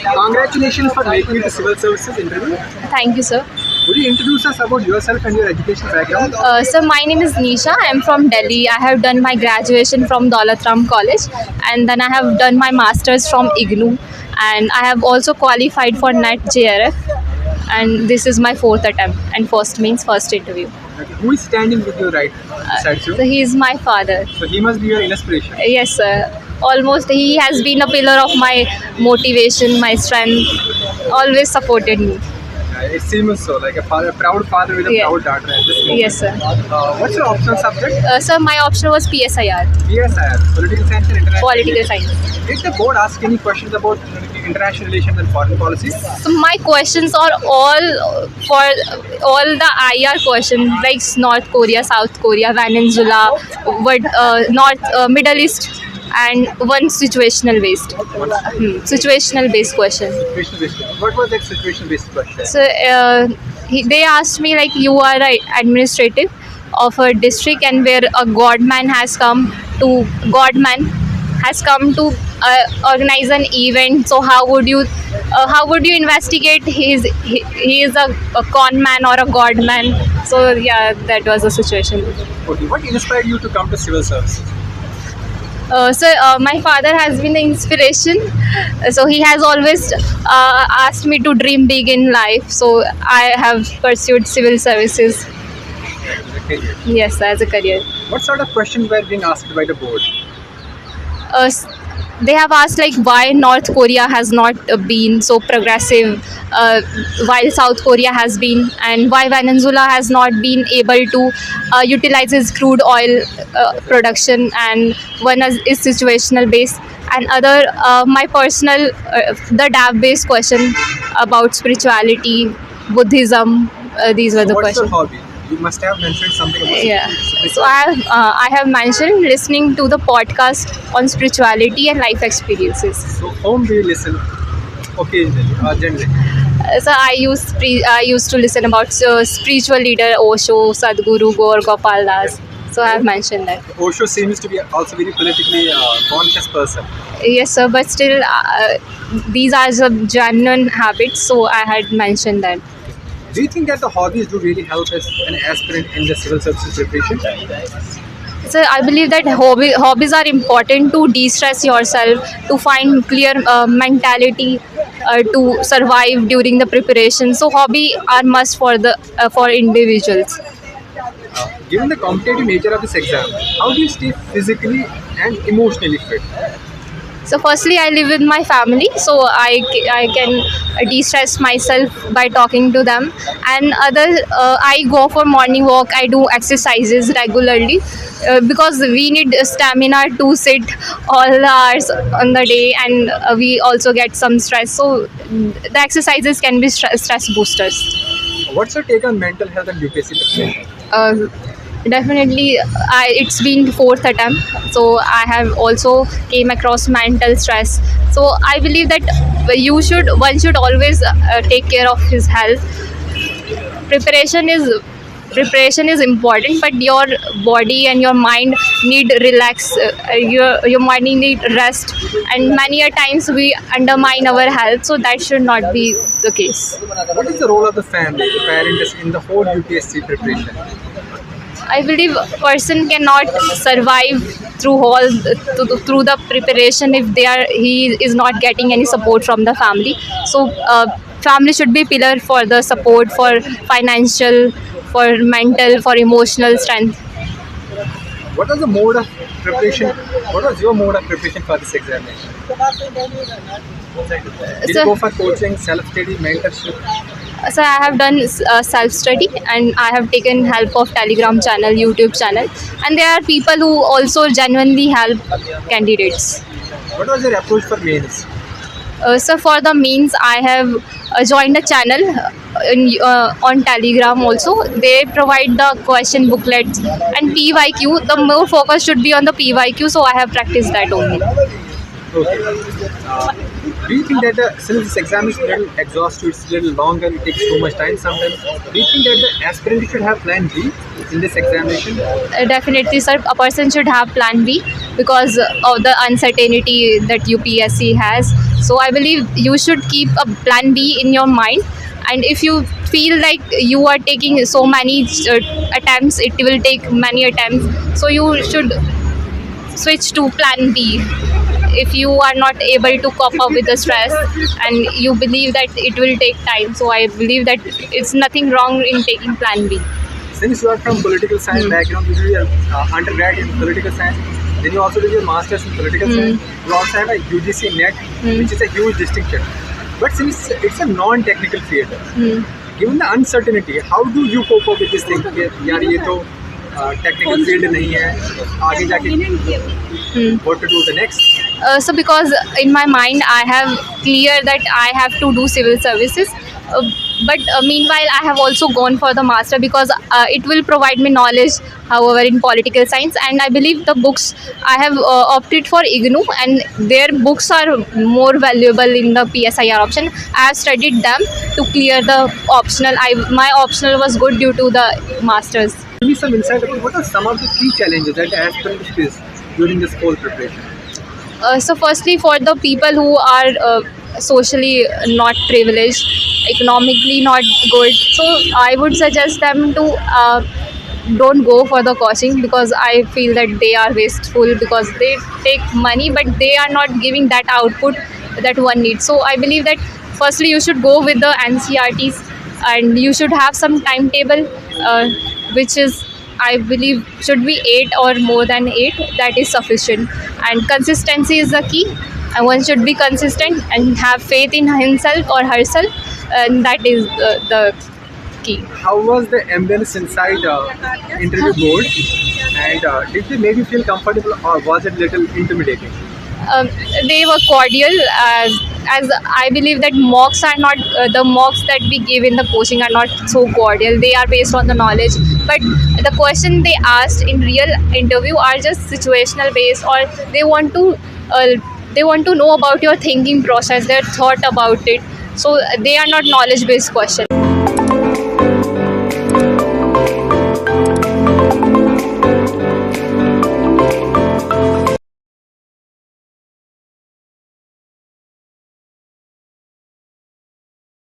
Congratulations for making it to civil services interview. Thank you, sir. Would you introduce us about yourself and your education background? Sir, my name is Nisha. I am from Delhi. I have done my graduation from Daulat Ram College, and then I have done my masters from IGNOU, and I have also qualified for NET JRF, and this is my fourth attempt, and first means first interview. Okay. Who is standing with you right beside you? So he is my father. So he must be your inspiration. Yes, sir. Almost he has been a pillar of my motivation, my strength. Always supported me. It seems so, like a proud father with a Yeah. proud daughter at this moment. Yes, sir. What's your optional subject? Sir, my option was PSIR, PSIR, Political Science and International Political Relations. Science. Did the board ask any questions about international relations and foreign policy? So my questions are all for all the IR questions like North Korea, South Korea, Venezuela, Middle East, and one situational based. Situational based question. Situation based. What was that situation based question? So they asked me like you are a administrative of a district and where a godman has come to organize an event. So how would you investigate he is a con man or a god man? So yeah, that was the situation. Okay. What inspired you to come to civil service? My father has been the inspiration. So he has always asked me to dream big in life. So I have pursued civil services. Okay. Yes, as a career. What sort of questions were being asked by the board? They have asked like why North Korea has not been so progressive while South Korea has been, and why Venezuela has not been able to utilize its crude oil production, and one is situational based, and other my personal the DAB based question about spirituality, Buddhism. These were the What's your questions. hobby? You must have mentioned something about Yeah. spirituality. So I have mentioned listening to the podcast on spirituality and life experiences. So whom do you listen occasionally or generally? So I used to listen about spiritual leader Osho, Sadhguru, Gaur Gopal Das. So I have mentioned that. Osho seems to be also very politically conscious person. Yes, sir. But still, these are the genuine habits. So I had mentioned that. Do you think that the hobbies do really help as an aspirant in the civil services preparation? So I believe that hobbies are important to de-stress yourself, to find clear mentality, to survive during the preparation. So hobby are must for individuals. Given the competitive nature of this exam, how do you stay physically and emotionally fit? So firstly, I live with my family, so I can de-stress myself by talking to them. And I go for morning walk. I do exercises regularly because we need stamina to sit all the hours on the day, and we also get some stress. So the exercises can be stress boosters. What's your take on mental health and UPSC preparation? Uh, Definitely, it's been fourth attempt, so I have also came across mental stress. So I believe that one should always take care of his health. Preparation is important, but your body and your mind need relax. Your mind need rest, and many a times we undermine our health. So that should not be the case. What is the role of the family, the parents in the whole UPSC preparation? I believe a person cannot survive through the preparation if he is not getting any support from the family. So family should be pillar for the support, for financial, for mental, for emotional strength. What was the mode of preparation? What was your mode of preparation for this examination? Did you So- go for coaching, self-study, mentorship? So I have done self-study, and I have taken help of Telegram channel, YouTube channel, and there are people who also genuinely help candidates. What was your approach for mains? So for the means, I have joined a channel on Telegram also. They provide the question booklets and PYQ. The more focus should be on the PYQ, so I have practiced that only. Okay. Do you think that since this exam is little exhaustive, it's a little longer, it takes too much time sometimes, do you think that the aspirant should have plan B in this examination? Definitely, sir, a person should have plan B because of the uncertainty that UPSC has. So I believe you should keep a plan B in your mind. And if you feel like you are taking so many attempts, it will take many attempts. So you should switch to plan B if you are not able to cope up with the stress and you believe that it will take time. So I believe that it's nothing wrong in taking plan B. Since you are from political science background, you do your undergrad in political science, then you also do your masters in political science. You also have a UGC NET, which is a huge distinction. But since it's a non-technical field, given the uncertainty, how do you cope up with this thing? कि यार ये तो technical field नहीं है, आगे जाके what to do the next? So because in my mind I have clear that I have to do civil services, but meanwhile I have also gone for the master because it will provide me knowledge, however, in political science. And I believe the books I have opted for IGNOU, and their books are more valuable in the PSIR option. I have studied them to clear the optional. My optional was good due to the masters. Give me some insight about what are some of the key challenges that the aspirant face during this whole preparation. So firstly, for the people who are socially not privileged, economically not good, so I would suggest them to don't go for the coaching because I feel that they are wasteful because they take money but they are not giving that output that one needs. So I believe that firstly you should go with the NCRTs and you should have some timetable which is, I believe, should be 8 or more than 8. That is sufficient. And consistency is the key. And one should be consistent and have faith in himself or herself. And that is the key. How was the ambience inside interview board? And did they make you feel comfortable or was it little intimidating? They were cordial as I believe that mocks are not the mocks that we give in the coaching are not so cordial. They are based on the knowledge, but the question they asked in real interview are just situational based, or they want to know about your thinking process, their thought about it. So they are not knowledge based questions.